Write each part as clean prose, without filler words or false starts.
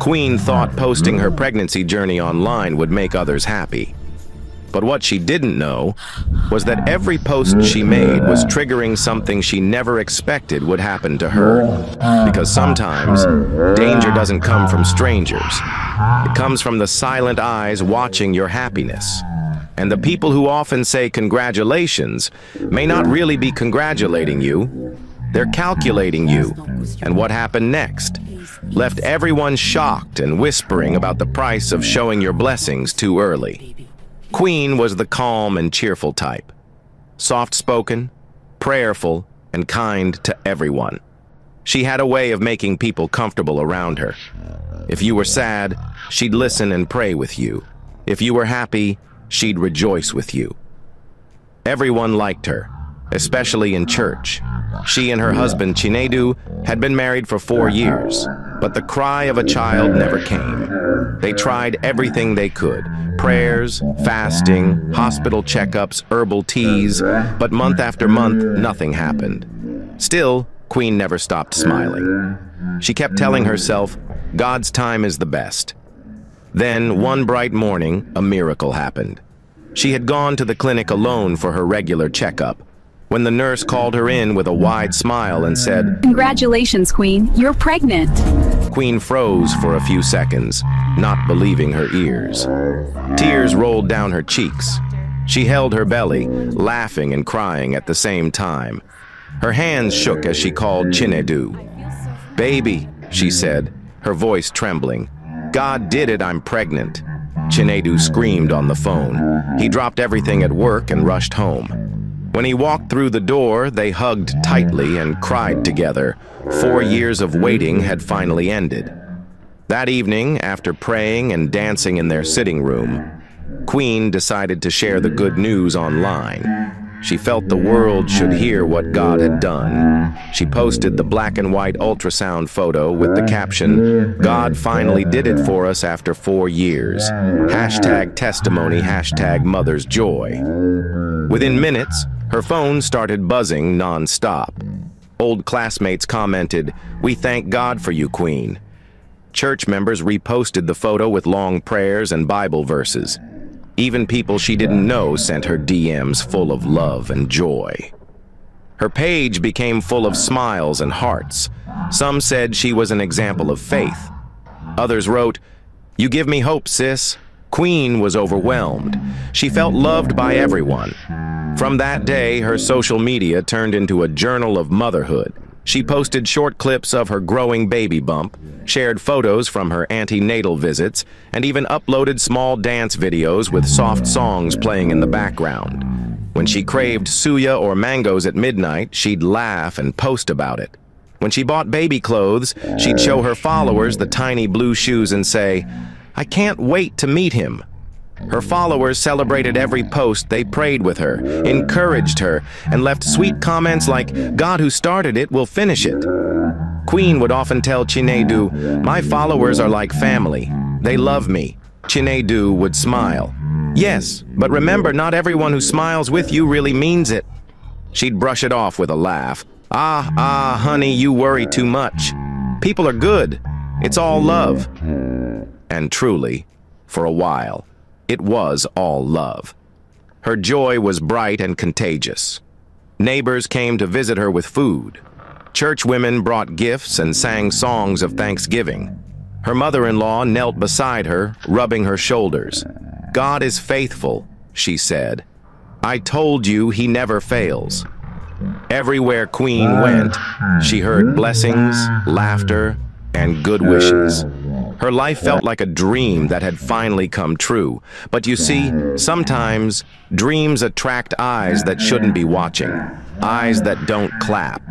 Queen thought posting her pregnancy journey online would make others happy. But what she didn't know was that every post she made was triggering something she never expected would happen to her. Because sometimes, danger doesn't come from strangers. It comes from the silent eyes watching your happiness. And the people who often say congratulations may not really be congratulating you. They're calculating you and what happened next. Left everyone shocked and whispering about the price of showing your blessings too early. Queen was the calm and cheerful type. Soft-spoken, prayerful, and kind to everyone. She had a way of making people comfortable around her. If you were sad, she'd listen and pray with you. If you were happy, she'd rejoice with you. Everyone liked her, especially in church. She and her husband, Chinedu, had been married for 4 years, but the cry of a child never came. They tried everything they could, prayers, fasting, hospital checkups, herbal teas, but month after month, nothing happened. Still, Queen never stopped smiling. She kept telling herself, God's time is the best. Then, one bright morning, a miracle happened. She had gone to the clinic alone for her regular checkup, when the nurse called her in with a wide smile and said, "Congratulations, Queen, you're pregnant." Queen froze for a few seconds, not believing her ears. Tears rolled down her cheeks. She held her belly, laughing and crying at the same time. Her hands shook as she called Chinedu. "Baby," she said, her voice trembling. "God did it, I'm pregnant." Chinedu screamed on the phone. He dropped everything at work and rushed home. When he walked through the door, they hugged tightly and cried together. 4 years of waiting had finally ended. That evening, after praying and dancing in their sitting room, Queen decided to share the good news online. She felt the world should hear what God had done. She posted the black and white ultrasound photo with the caption, "God finally did it for us after 4 years. #testimony, #mother's joy." Within minutes, her phone started buzzing non-stop. Old classmates commented, "We thank God for you, Queen." Church members reposted the photo with long prayers and Bible verses. Even people she didn't know sent her DMs full of love and joy. Her page became full of smiles and hearts. Some said she was an example of faith. Others wrote, "You give me hope, sis." Queen was overwhelmed. She felt loved by everyone. From that day, her social media turned into a journal of motherhood. She posted short clips of her growing baby bump, shared photos from her antenatal visits, and even uploaded small dance videos with soft songs playing in the background. When she craved suya or mangoes at midnight, she'd laugh and post about it. When she bought baby clothes, she'd show her followers the tiny blue shoes and say, "I can't wait to meet him." Her followers celebrated every post. They prayed with her, encouraged her, and left sweet comments like, "God who started it will finish it." Queen would often tell Chinedu, "My followers are like family. They love me." Chinedu would smile. "Yes, but remember, not everyone who smiles with you really means it." She'd brush it off with a laugh. Honey, you worry too much. People are good. It's all love." And truly, for a while, it was all love. Her joy was bright and contagious. Neighbors came to visit her with food. Church women brought gifts and sang songs of thanksgiving. Her mother-in-law knelt beside her, rubbing her shoulders. "God is faithful," she said. "I told you he never fails." Everywhere Queen went, she heard blessings, laughter, and good wishes. Her life felt like a dream that had finally come true. But you see, sometimes dreams attract eyes that shouldn't be watching, eyes that don't clap.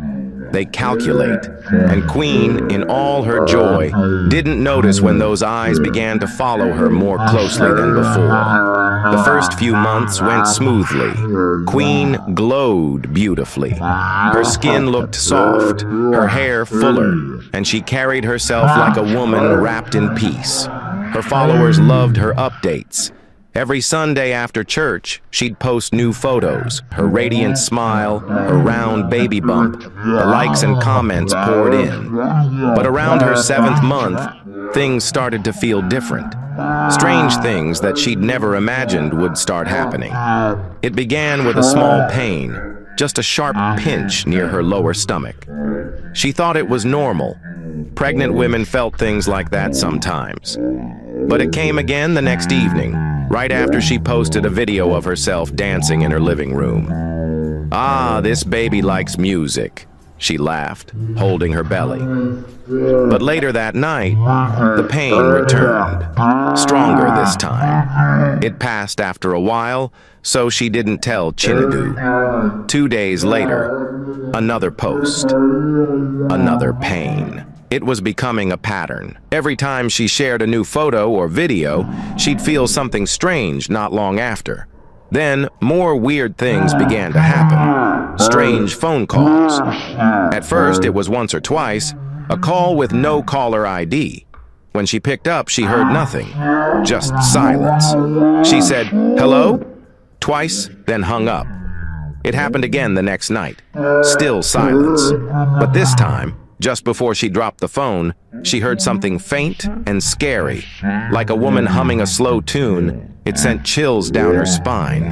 They calculate. And Queen, in all her joy, didn't notice when those eyes began to follow her more closely than before. The first few months went smoothly. Queen glowed beautifully. Her skin looked soft, her hair fuller, and she carried herself like a woman wrapped in peace. Her followers loved her updates. Every Sunday after church, she'd post new photos, her radiant smile, her round baby bump. The likes and comments poured in. But around her 7th month, things started to feel different. Strange things that she'd never imagined would start happening. It began with a small pain, just a sharp pinch near her lower stomach. She thought it was normal. Pregnant women felt things like that sometimes. But it came again the next evening, right after she posted a video of herself dancing in her living room. "Ah, this baby likes music," she laughed, holding her belly. But later that night, the pain returned, stronger this time. It passed after a while, so she didn't tell Chinedu. 2 days later, another post, another pain. It was becoming a pattern. Every time she shared a new photo or video, she'd feel something strange not long after. Then, more weird things began to happen. Strange phone calls. At first, it was once or twice, a call with no caller ID. When she picked up, she heard nothing, just silence. She said, "Hello?" twice, then hung up. It happened again the next night. Still silence. But this time, just before she dropped the phone, she heard something faint and scary, like a woman humming a slow tune. It sent chills down her spine.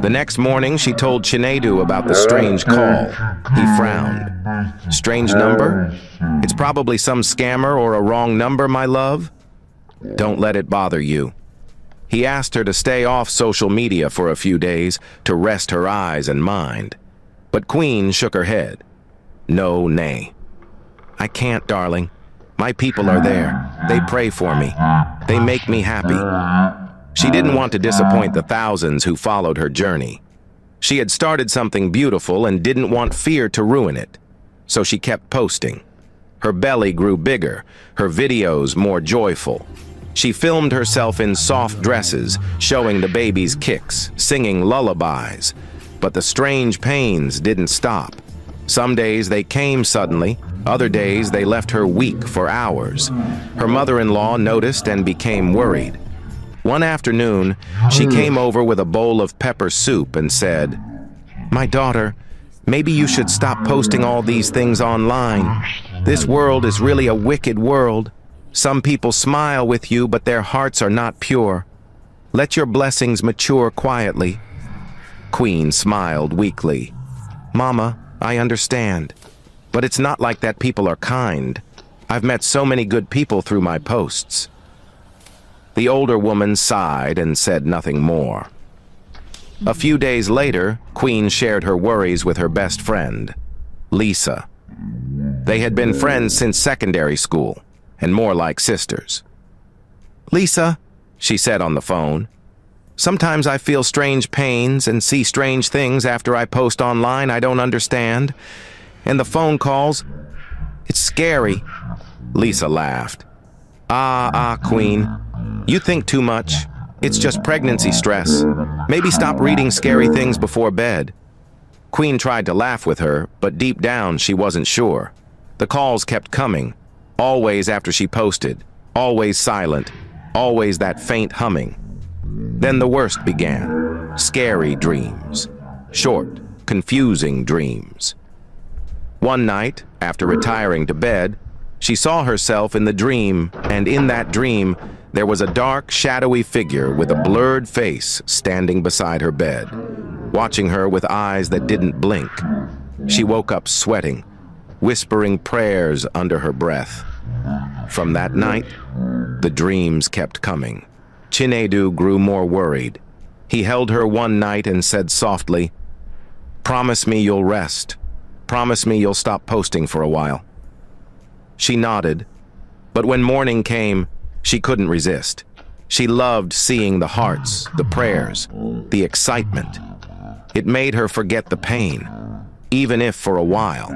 The next morning, she told Chinedu about the strange call. He frowned. "Strange number? It's probably some scammer or a wrong number, my love. Don't let it bother you." He asked her to stay off social media for a few days to rest her eyes and mind. But Queen shook her head. "No, nay. I can't, darling. My people are there. They pray for me. They make me happy." She didn't want to disappoint the thousands who followed her journey. She had started something beautiful and didn't want fear to ruin it. So she kept posting. Her belly grew bigger, her videos more joyful. She filmed herself in soft dresses, showing the baby's kicks, singing lullabies. But the strange pains didn't stop. Some days they came suddenly, other days they left her weak for hours. Her mother-in-law noticed and became worried. One afternoon, she came over with a bowl of pepper soup and said, "My daughter, maybe you should stop posting all these things online. This world is really a wicked world. Some people smile with you, but their hearts are not pure. Let your blessings mature quietly." Queen smiled weakly. "Mama, I understand. But it's not like that people are kind. I've met so many good people through my posts." The older woman sighed and said nothing more. A few days later, Queen shared her worries with her best friend, Lisa. They had been friends since secondary school, and more like sisters. "Lisa," she said on the phone, "sometimes I feel strange pains and see strange things after I post online I don't understand. And the phone calls, it's scary." Lisa laughed. Queen, you think too much. It's just pregnancy stress. Maybe stop reading scary things before bed." Queen tried to laugh with her, but deep down she wasn't sure. The calls kept coming, always after she posted, always silent, always that faint humming. Then the worst began. Scary dreams. Short, confusing dreams. One night, after retiring to bed, she saw herself in the dream, and in that dream, there was a dark, shadowy figure with a blurred face standing beside her bed, watching her with eyes that didn't blink. She woke up sweating, whispering prayers under her breath. From that night, the dreams kept coming. Chinedu grew more worried. He held her one night and said softly, "Promise me you'll rest. Promise me you'll stop posting for a while." She nodded, but when morning came, she couldn't resist. She loved seeing the hearts, the prayers, the excitement. It made her forget the pain, even if for a while.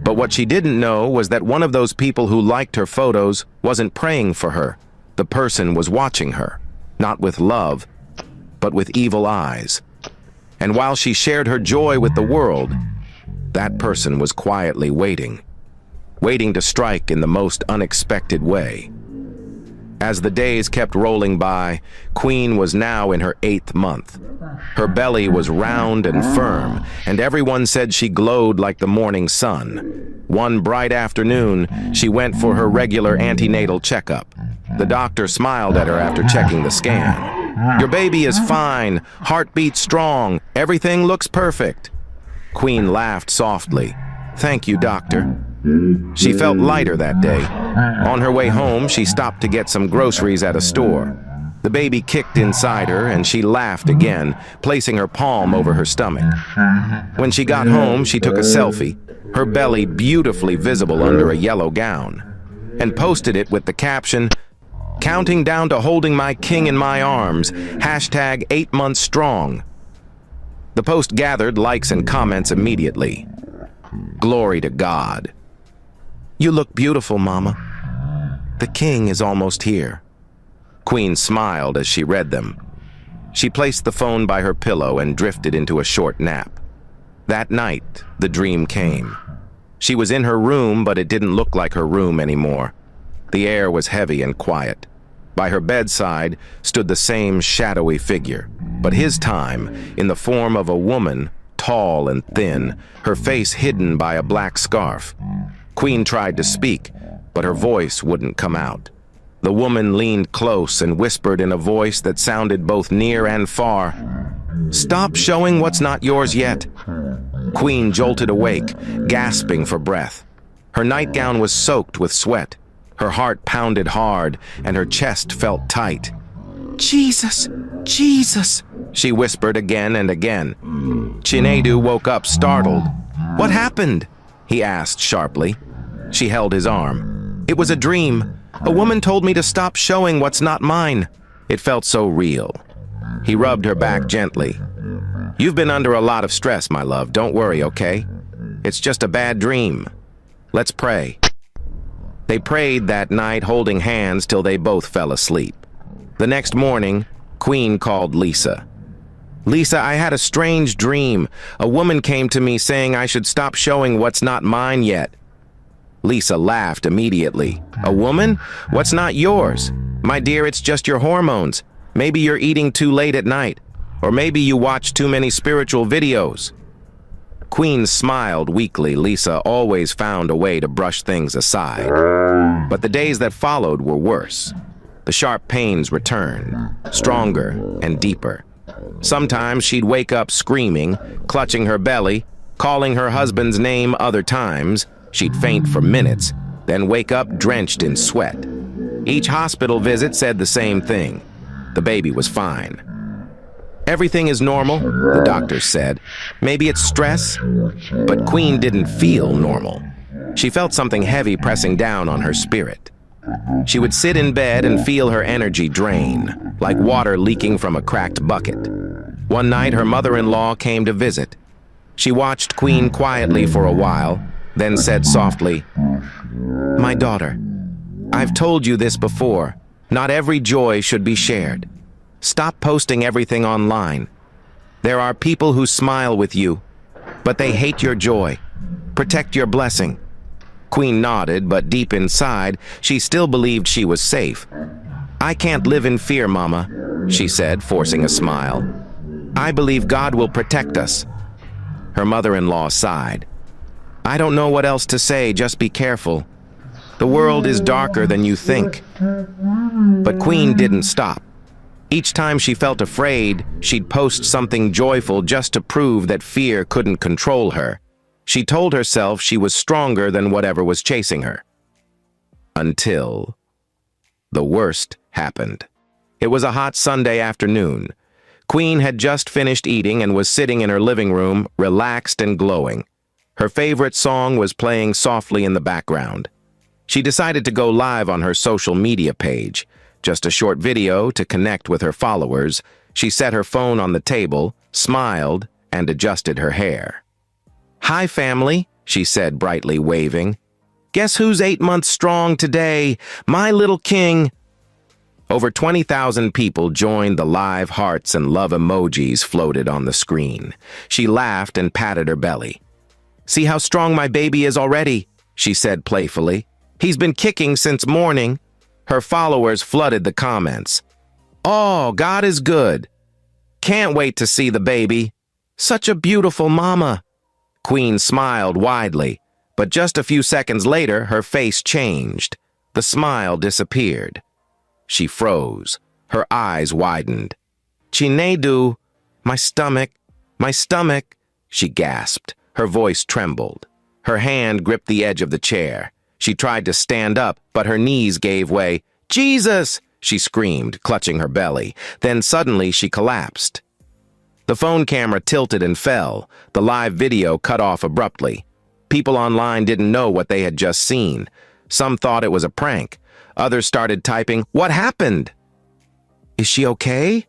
But what she didn't know was that one of those people who liked her photos wasn't praying for her. The person was watching her, not with love, but with evil eyes. And while she shared her joy with the world, that person was quietly waiting to strike in the most unexpected way. As the days kept rolling by, Queen was now in her 8th month. Her belly was round and firm, and everyone said she glowed like the morning sun. One bright afternoon, she went for her regular antenatal checkup. The doctor smiled at her after checking the scan. "Your baby is fine, heartbeat strong, everything looks perfect." Queen laughed softly. "Thank you, doctor." She felt lighter that day. On her way home, she stopped to get some groceries at a store. The baby kicked inside her, and she laughed again, placing her palm over her stomach. When she got home, she took a selfie, her belly beautifully visible under a yellow gown, and posted it with the caption, "Counting down to holding my king in my arms, hashtag 8 months strong." The post gathered likes and comments immediately. Glory to God. "You look beautiful, Mama. The king is almost here." Queen smiled as she read them. She placed the phone by her pillow and drifted into a short nap. That night, the dream came. She was in her room, but it didn't look like her room anymore. The air was heavy and quiet. By her bedside stood the same shadowy figure, but his time in the form of a woman, tall and thin, her face hidden by a black scarf. Queen tried to speak, but her voice wouldn't come out. The woman leaned close and whispered in a voice that sounded both near and far, "Stop showing what's not yours yet." Queen jolted awake, gasping for breath. Her nightgown was soaked with sweat. Her heart pounded hard, and her chest felt tight. "Jesus, Jesus," she whispered again and again. Chinedu woke up startled. "What happened?" he asked sharply. She held his arm. "It was a dream. A woman told me to stop showing what's not mine." It felt so real. He rubbed her back gently. "You've been under a lot of stress, my love. Don't worry, okay? It's just a bad dream. Let's pray." They prayed that night, holding hands till they both fell asleep. The next morning, Queen called Lisa. "Lisa, I had a strange dream. A woman came to me saying I should stop showing what's not mine yet." Lisa laughed immediately. "A woman? What's not yours? My dear, it's just your hormones. Maybe you're eating too late at night. Or maybe you watch too many spiritual videos." Queen smiled weakly. Lisa always found a way to brush things aside. But the days that followed were worse. The sharp pains returned, stronger and deeper. Sometimes she'd wake up screaming, clutching her belly, calling her husband's name other times. She'd faint for minutes, then wake up drenched in sweat. Each hospital visit said the same thing. The baby was fine. "Everything is normal," the doctors said. "Maybe it's stress." But Queen didn't feel normal. She felt something heavy pressing down on her spirit. She would sit in bed and feel her energy drain, like water leaking from a cracked bucket. One night, her mother-in-law came to visit. She watched Queen quietly for a while, then said softly, "My daughter, I've told you this before. Not every joy should be shared. Stop posting everything online. There are people who smile with you, but they hate your joy. Protect your blessing." Queen nodded, but deep inside, she still believed she was safe. "I can't live in fear, Mama," she said, forcing a smile. "I believe God will protect us." Her mother-in-law sighed. "I don't know what else to say, just be careful. The world is darker than you think." But Queen didn't stop. Each time she felt afraid, she'd post something joyful just to prove that fear couldn't control her. She told herself she was stronger than whatever was chasing her. Until the worst happened. It was a hot Sunday afternoon. Queen had just finished eating and was sitting in her living room, relaxed and glowing. Her favorite song was playing softly in the background. She decided to go live on her social media page. Just a short video to connect with her followers. She set her phone on the table, smiled, and adjusted her hair. "Hi, family," she said, brightly waving. "Guess who's 8 months strong today? My little king." Over 20,000 people joined. The live hearts and love emojis floated on the screen. She laughed and patted her belly. "See how strong my baby is already," she said playfully. "He's been kicking since morning." Her followers flooded the comments. "Oh, God is good. Can't wait to see the baby. Such a beautiful mama." Queen smiled widely, but just a few seconds later, her face changed. The smile disappeared. She froze. Her eyes widened. "Chinedu, my stomach, she gasped. Her voice trembled. Her hand gripped the edge of the chair. She tried to stand up, but her knees gave way. "Jesus!" she screamed, clutching her belly. Then suddenly she collapsed. The phone camera tilted and fell. The live video cut off abruptly. People online didn't know what they had just seen. Some thought it was a prank. Others started typing, "What happened? Is she okay?"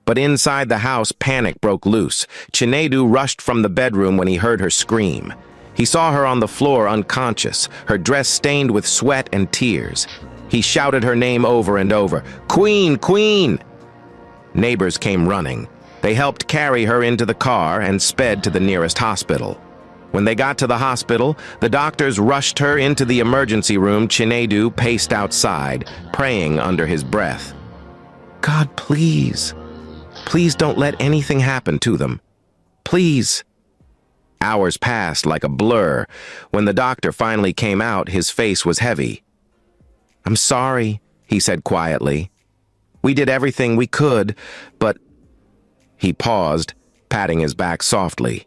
But inside the house, panic broke loose. Chinedu rushed from the bedroom when he heard her scream. He saw her on the floor unconscious, her dress stained with sweat and tears. He shouted her name over and over, "Queen, Queen!" Neighbors came running. They helped carry her into the car and sped to the nearest hospital. When they got to the hospital, the doctors rushed her into the emergency room. Chinedu paced outside, praying under his breath. "God, please. Please don't let anything happen to them. Please." Hours passed like a blur. When the doctor finally came out, his face was heavy. "I'm sorry," he said quietly. "We did everything we could, but—" He paused, patting his back softly.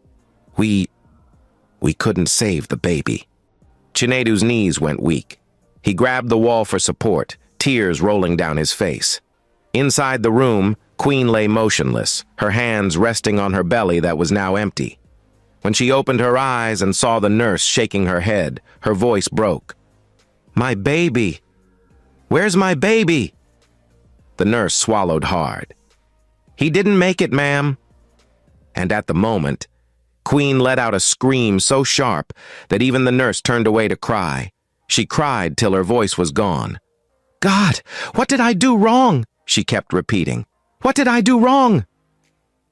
We couldn't save the baby." Chinedu's knees went weak. He grabbed the wall for support, tears rolling down his face. Inside the room, Queen lay motionless, her hands resting on her belly that was now empty. When she opened her eyes and saw the nurse shaking her head, her voice broke. "My baby! Where's my baby?" The nurse swallowed hard. "He didn't make it, ma'am." And at the moment, Queen let out a scream so sharp that even the nurse turned away to cry. She cried till her voice was gone. "God, what did I do wrong?" she kept repeating. "What did I do wrong?"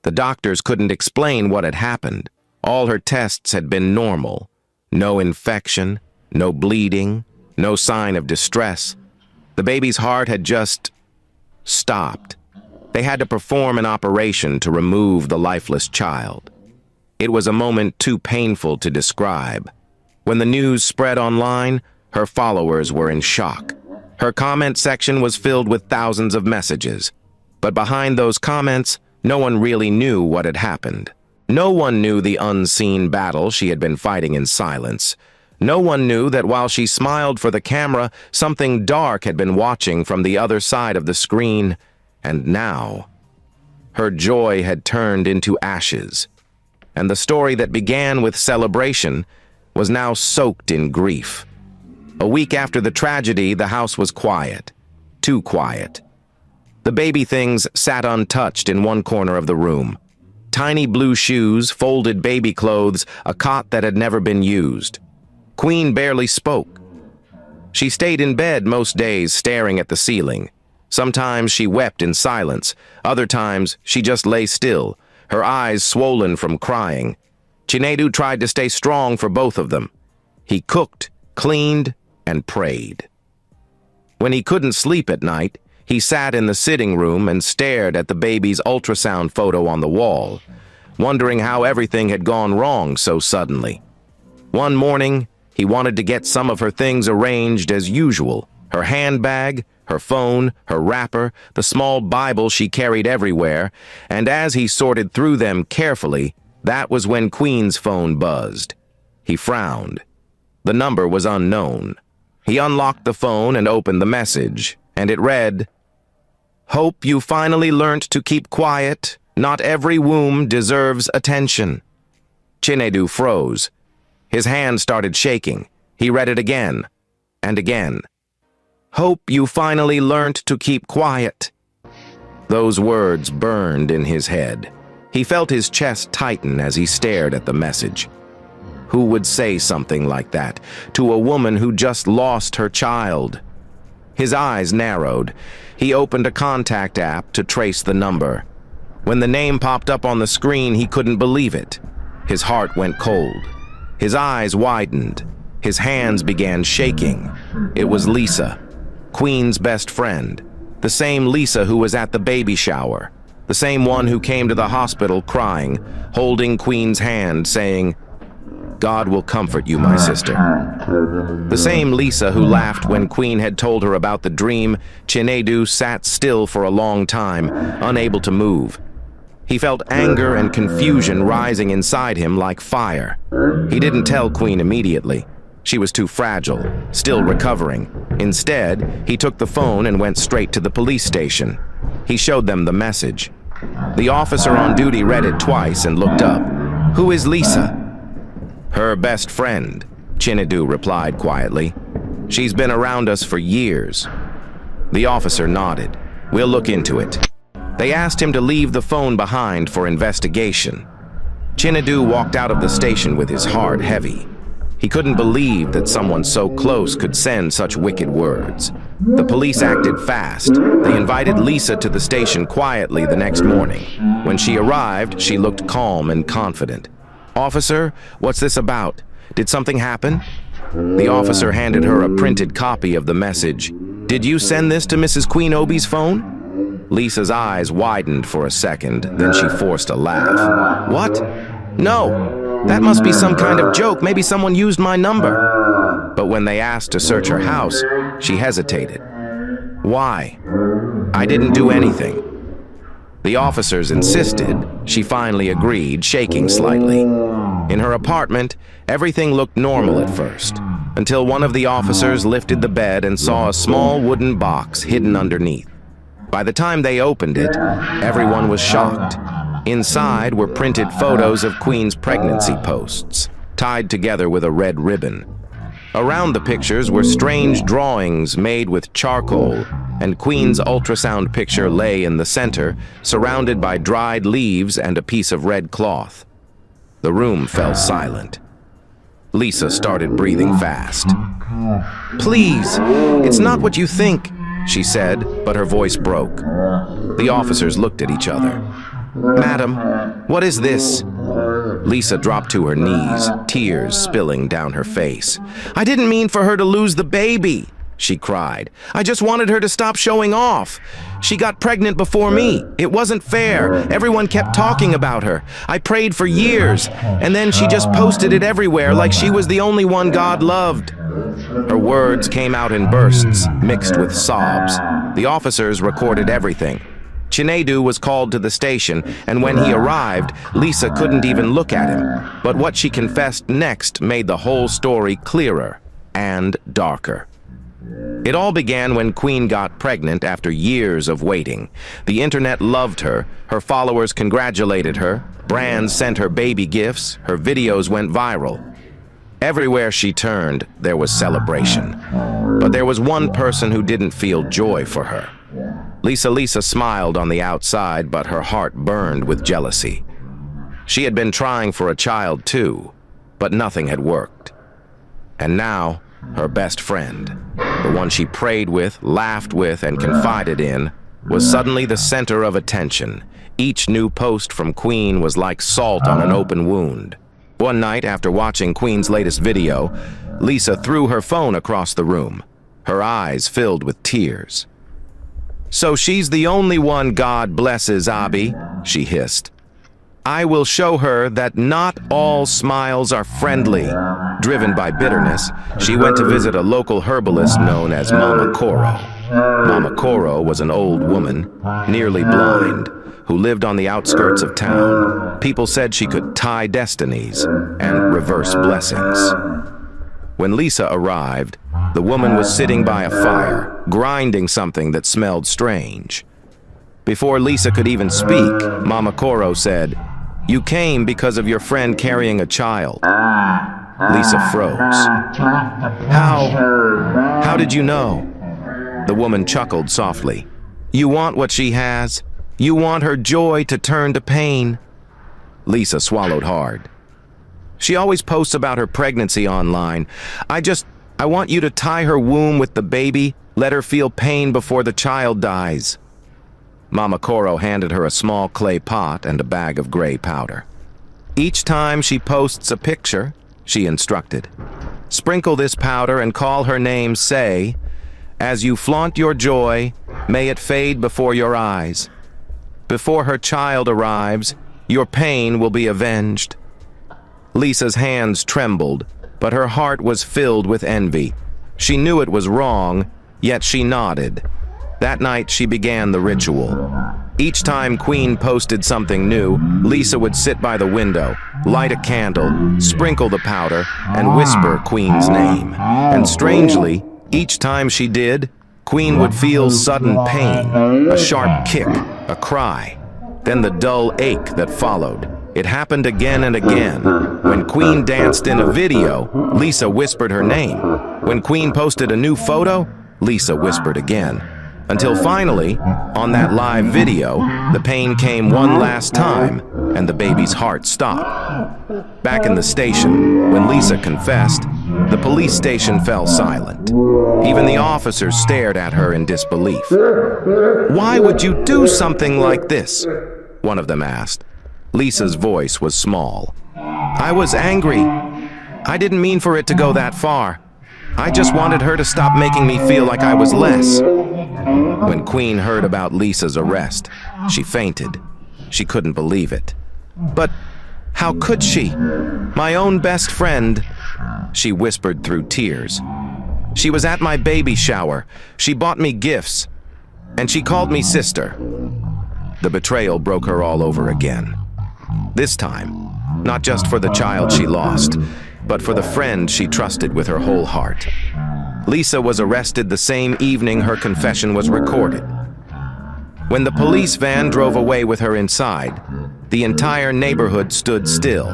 The doctors couldn't explain what had happened. All her tests had been normal. No infection, no bleeding, no sign of distress. The baby's heart had just stopped. They had to perform an operation to remove the lifeless child. It was a moment too painful to describe. When the news spread online, her followers were in shock. Her comment section was filled with thousands of messages. But behind those comments, no one really knew what had happened. No one knew the unseen battle she had been fighting in silence. No one knew that while she smiled for the camera, something dark had been watching from the other side of the screen. And now, her joy had turned into ashes. And the story that began with celebration was now soaked in grief. A week after the tragedy, the house was quiet. Too quiet. The baby things sat untouched in one corner of the room. Tiny blue shoes, folded baby clothes, a cot that had never been used. Queen barely spoke. She stayed in bed most days, staring at the ceiling. Sometimes she wept in silence. Other times, she just lay still, her eyes swollen from crying. Chinedu tried to stay strong for both of them. He cooked, cleaned, and prayed. When he couldn't sleep at night, he sat in the sitting room and stared at the baby's ultrasound photo on the wall, wondering how everything had gone wrong so suddenly. One morning, he wanted to get some of her things arranged as usual: her handbag, her phone, her wrapper, the small Bible she carried everywhere, and as he sorted through them carefully, that was when Queen's phone buzzed. He frowned. The number was unknown. He unlocked the phone and opened the message, and it read, "Hope you finally learnt to keep quiet. Not every womb deserves attention." Chinedu froze. His hand started shaking. He read it again and again. "Hope you finally learnt to keep quiet." Those words burned in his head. He felt his chest tighten as he stared at the message. Who would say something like that to a woman who just lost her child? His eyes narrowed. He opened a contact app to trace the number. When the name popped up on the screen, he couldn't believe it. His heart went cold. His eyes widened. His hands began shaking. It was Lisa. Queen's best friend, the same Lisa who was at the baby shower, the same one who came to the hospital crying, holding Queen's hand, saying, "God will comfort you, my sister." The same Lisa who laughed when Queen had told her about the dream. Chinedu sat still for a long time, unable to move. He felt anger and confusion rising inside him like fire. He didn't tell Queen immediately. She was too fragile, still recovering. Instead, he took the phone and went straight to the police station. He showed them the message. The officer on duty read it twice and looked up. "Who is Lisa?" "Her best friend," Chinedu replied quietly. "She's been around us for years." The officer nodded. "We'll look into it." They asked him to leave the phone behind for investigation. Chinedu walked out of the station with his heart heavy. He couldn't believe that someone so close could send such wicked words. The police acted fast. They invited Lisa to the station quietly the next morning. When she arrived, she looked calm and confident. "Officer, what's this about? Did something happen?" The officer handed her a printed copy of the message. "Did you send this to Mrs. Queen Obi's phone?" Lisa's eyes widened for a second, then she forced a laugh. "What? No. That must be some kind of joke. Maybe someone used my number." But when they asked to search her house, she hesitated. "Why?" "I didn't do anything." The officers insisted. She finally agreed, shaking slightly. In her apartment, everything looked normal at first, until one of the officers lifted the bed and saw a small wooden box hidden underneath. By the time they opened it, everyone was shocked. Inside were printed photos of Queen's pregnancy posts, tied together with a red ribbon. Around the pictures were strange drawings made with charcoal, and Queen's ultrasound picture lay in the center, surrounded by dried leaves and a piece of red cloth. The room fell silent. Lisa started breathing fast. "Please, it's not what you think," she said, but her voice broke. The officers looked at each other. "Madam, what is this?" Lisa dropped to her knees, tears spilling down her face. "I didn't mean for her to lose the baby," she cried. "I just wanted her to stop showing off. She got pregnant before me. It wasn't fair. Everyone kept talking about her. I prayed for years, and then she just posted it everywhere like she was the only one God loved." Her words came out in bursts, mixed with sobs. The officers recorded everything. Chinedu was called to the station, and when he arrived, Lisa couldn't even look at him. But what she confessed next made the whole story clearer and darker. It all began when Queen got pregnant after years of waiting. The internet loved her, her followers congratulated her, brands sent her baby gifts, her videos went viral. Everywhere she turned, there was celebration. But there was one person who didn't feel joy for her. Lisa smiled on the outside, but her heart burned with jealousy. She had been trying for a child too, but nothing had worked. And now, her best friend, the one she prayed with, laughed with, and confided in, was suddenly the center of attention. Each new post from Queen was like salt on an open wound. One night, after watching Queen's latest video, Lisa threw her phone across the room, her eyes filled with tears. "So she's the only one God blesses, Abi," she hissed. "I will show her that not all smiles are friendly." Driven by bitterness, she went to visit a local herbalist known as Mama Koro. Mama Koro was an old woman, nearly blind, who lived on the outskirts of town. People said she could tie destinies and reverse blessings. When Lisa arrived, the woman was sitting by a fire, grinding something that smelled strange. Before Lisa could even speak, Mama Koro said, "You came because of your friend carrying a child." Lisa froze. How did you know?" The woman chuckled softly. "You want what she has. You want her joy to turn to pain." Lisa swallowed hard. "She always posts about her pregnancy online. I want you to tie her womb with the baby, let her feel pain before the child dies." Mama Koro handed her a small clay pot and a bag of gray powder. "Each time she posts a picture," she instructed, "sprinkle this powder and call her name, say, As you flaunt your joy, may it fade before your eyes. Before her child arrives, your pain will be avenged." Lisa's hands trembled, but her heart was filled with envy. She knew it was wrong, yet she nodded. That night she began the ritual. Each time Queen posted something new, Lisa would sit by the window, light a candle, sprinkle the powder, and whisper Queen's name. And strangely, each time she did, Queen would feel sudden pain, a sharp kick, a cry, then the dull ache that followed. It happened again and again. When Queen danced in a video, Lisa whispered her name. When Queen posted a new photo, Lisa whispered again. Until finally, on that live video, the pain came one last time, and the baby's heart stopped. Back in the station, when Lisa confessed, the police station fell silent. Even the officers stared at her in disbelief. "Why would you do something like this?" one of them asked. Lisa's voice was small. "I was angry. I didn't mean for it to go that far. I just wanted her to stop making me feel like I was less." When Queen heard about Lisa's arrest, she fainted. She couldn't believe it. "But how could she? My own best friend," she whispered through tears. "She was at my baby shower. She bought me gifts. And she called me sister." The betrayal broke her all over again. This time, not just for the child she lost, but for the friend she trusted with her whole heart. Lisa was arrested the same evening her confession was recorded. When the police van drove away with her inside, the entire neighborhood stood still.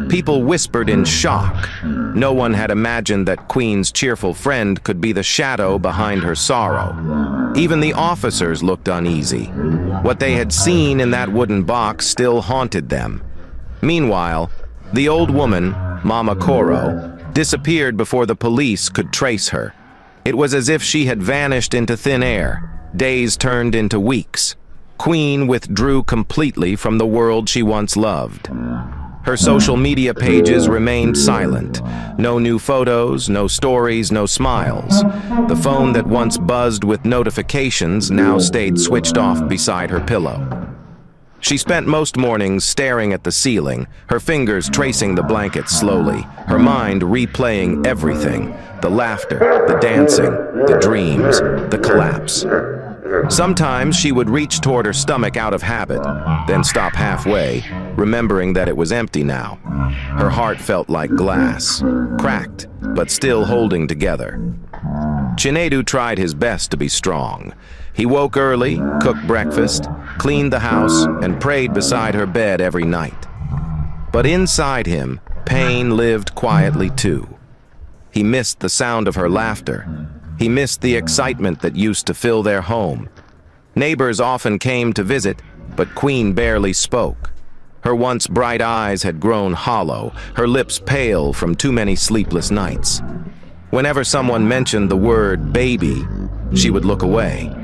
People whispered in shock. No one had imagined that Queen's cheerful friend could be the shadow behind her sorrow. Even the officers looked uneasy. What they had seen in that wooden box still haunted them. Meanwhile, the old woman, Mama Coro, disappeared before the police could trace her. It was as if she had vanished into thin air. Days turned into weeks. Queen withdrew completely from the world she once loved. Her social media pages remained silent. No new photos, no stories, no smiles. The phone that once buzzed with notifications now stayed switched off beside her pillow. She spent most mornings staring at the ceiling, her fingers tracing the blanket slowly, her mind replaying everything: the laughter, the dancing, the dreams, the collapse. Sometimes she would reach toward her stomach out of habit, then stop halfway, remembering that it was empty now. Her heart felt like glass, cracked, but still holding together. Chinedu tried his best to be strong. He woke early, cooked breakfast, cleaned the house, and prayed beside her bed every night. But inside him, pain lived quietly too. He missed the sound of her laughter. He missed the excitement that used to fill their home. Neighbors often came to visit, but Queen barely spoke. Her once bright eyes had grown hollow, her lips pale from too many sleepless nights. Whenever someone mentioned the word baby, she would look away.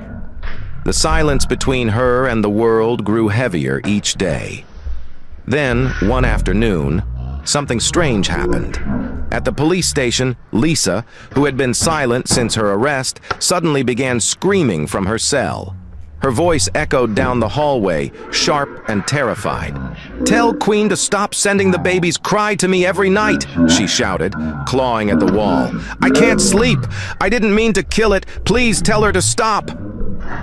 The silence between her and the world grew heavier each day. Then, one afternoon, something strange happened. At the police station, Lisa, who had been silent since her arrest, suddenly began screaming from her cell. Her voice echoed down the hallway, sharp and terrified. "Tell Queen to stop sending the baby's cry to me every night," she shouted, clawing at the wall. "I can't sleep. I didn't mean to kill it. Please tell her to stop."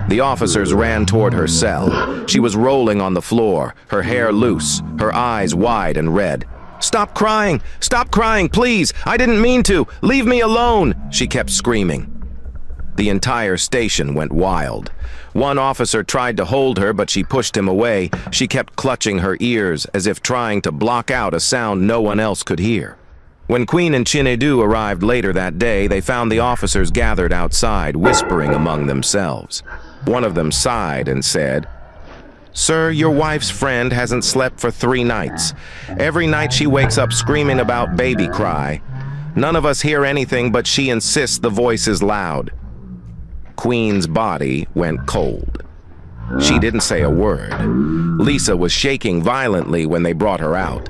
The officers ran toward her cell. She was rolling on the floor, her hair loose, her eyes wide and red. "Stop crying! Stop crying, please! I didn't mean to! Leave me alone!" she kept screaming. The entire station went wild. One officer tried to hold her, but she pushed him away. She kept clutching her ears as if trying to block out a sound no one else could hear. When Queen and Chinedu arrived later that day, they found the officers gathered outside, whispering among themselves. One of them sighed and said, "Sir, your wife's friend hasn't slept for 3 nights. Every night she wakes up screaming about baby cry. None of us hear anything, but she insists the voice is loud." Queen's body went cold. She didn't say a word. Lisa was shaking violently when they brought her out.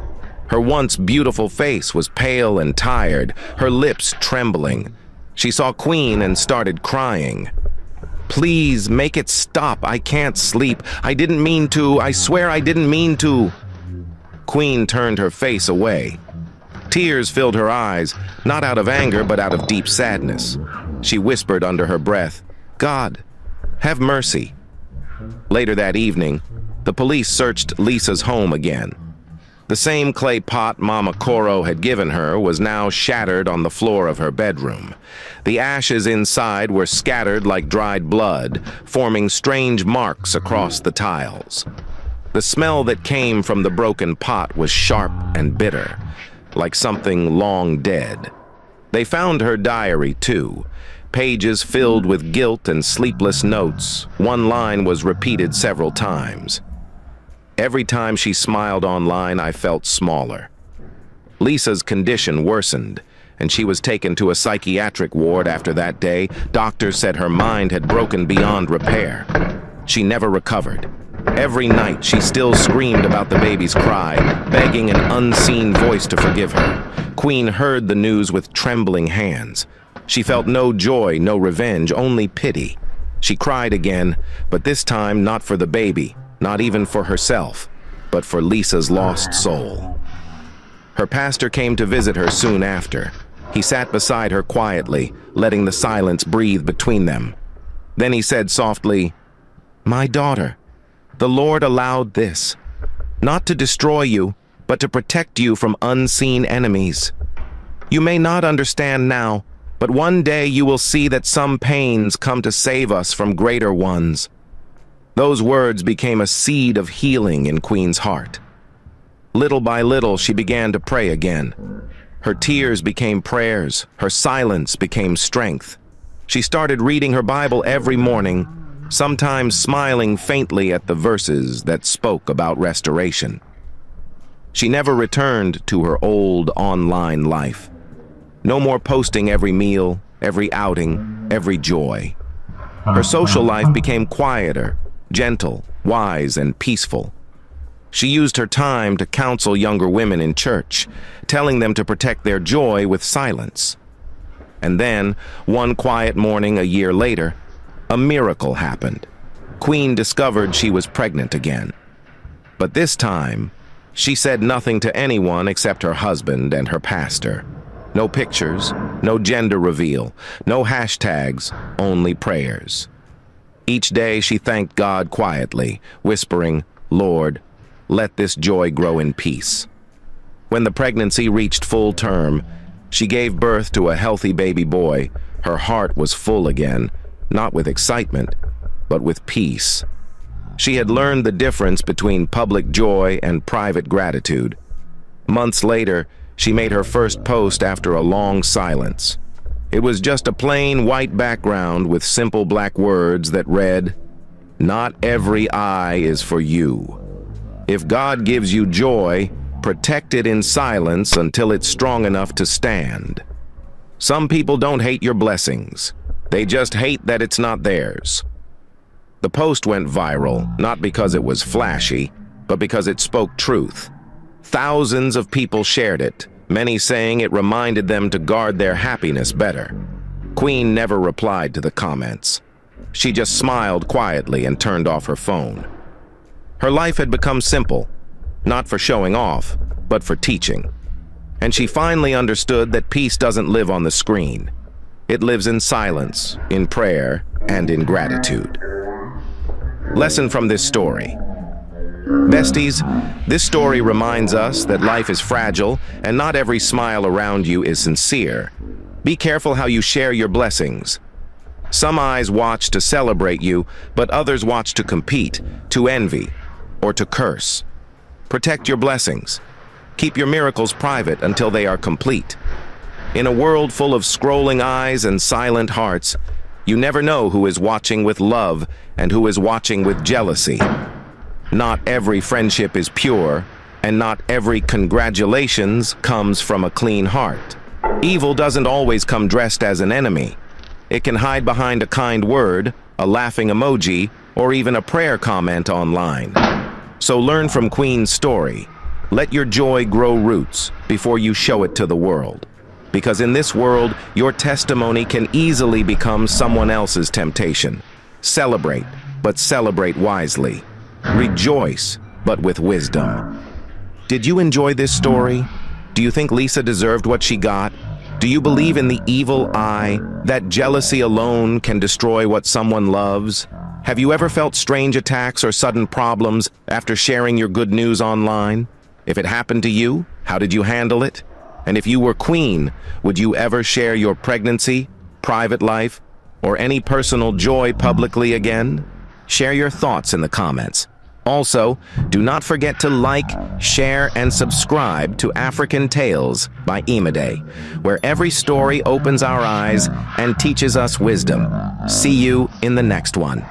Her once beautiful face was pale and tired, her lips trembling. She saw Queen and started crying. "Please, make it stop. I can't sleep. I didn't mean to. I swear I didn't mean to." Queen turned her face away. Tears filled her eyes, not out of anger, but out of deep sadness. She whispered under her breath, "God, have mercy." Later that evening, the police searched Lisa's home again. The same clay pot Mama Coro had given her was now shattered on the floor of her bedroom. The ashes inside were scattered like dried blood, forming strange marks across the tiles. The smell that came from the broken pot was sharp and bitter, like something long dead. They found her diary, too. Pages filled with guilt and sleepless notes. One line was repeated several times. "Every time she smiled online, I felt smaller." Lisa's condition worsened, and she was taken to a psychiatric ward after that day. Doctors said her mind had broken beyond repair. She never recovered. Every night, she still screamed about the baby's cry, begging an unseen voice to forgive her. Queen heard the news with trembling hands. She felt no joy, no revenge, only pity. She cried again, but this time not for the baby, not even for herself, but for Lisa's lost soul. Her pastor came to visit her soon after. He sat beside her quietly, letting the silence breathe between them. Then he said softly, "My daughter, the Lord allowed this, not to destroy you, but to protect you from unseen enemies. You may not understand now, but one day you will see that some pains come to save us from greater ones." Those words became a seed of healing in Queen's heart. Little by little, she began to pray again. Her tears became prayers, her silence became strength. She started reading her Bible every morning, sometimes smiling faintly at the verses that spoke about restoration. She never returned to her old online life. No more posting every meal, every outing, every joy. Her social life became quieter, gentle, wise, and peaceful. She used her time to counsel younger women in church, telling them to protect their joy with silence. And then, one quiet morning a year later, a miracle happened. Queen discovered she was pregnant again. But this time, she said nothing to anyone except her husband and her pastor. No pictures, no gender reveal, no hashtags, only prayers. Each day she thanked God quietly, whispering, "Lord, let this joy grow in peace." When the pregnancy reached full term, she gave birth to a healthy baby boy. Her heart was full again, not with excitement, but with peace. She had learned the difference between public joy and private gratitude. Months later, she made her first post after a long silence. It was just a plain white background with simple black words that read, "Not every eye is for you. If God gives you joy, protect it in silence until it's strong enough to stand. Some people don't hate your blessings. They just hate that it's not theirs." The post went viral, not because it was flashy, but because it spoke truth. Thousands of people shared it, many saying it reminded them to guard their happiness better. Queen never replied to the comments. She just smiled quietly and turned off her phone. Her life had become simple, not for showing off, but for teaching. And she finally understood that peace doesn't live on the screen. It lives in silence, in prayer, and in gratitude. Lesson from this story. Besties, this story reminds us that life is fragile and not every smile around you is sincere. Be careful how you share your blessings. Some eyes watch to celebrate you, but others watch to compete, to envy, or to curse. Protect your blessings. Keep your miracles private until they are complete. In a world full of scrolling eyes and silent hearts, you never know who is watching with love and who is watching with jealousy. Not every friendship is pure, and not every congratulations comes from a clean heart. Evil doesn't always come dressed as an enemy. It can hide behind a kind word, a laughing emoji, or even a prayer comment online. So learn from Queen's story. Let your joy grow roots before you show it to the world. Because in this world, your testimony can easily become someone else's temptation. Celebrate, but celebrate wisely. Rejoice, but with wisdom. Did you enjoy this story? Do you think Lisa deserved what she got? Do you believe in the evil eye, that jealousy alone can destroy what someone loves? Have you ever felt strange attacks or sudden problems after sharing your good news online? If it happened to you, how did you handle it? And if you were queen, would you ever share your pregnancy, private life, or any personal joy publicly again? Share your thoughts in the comments. Also, do not forget to like, share, and subscribe to African Tales by Imade, where every story opens our eyes and teaches us wisdom. See you in the next one.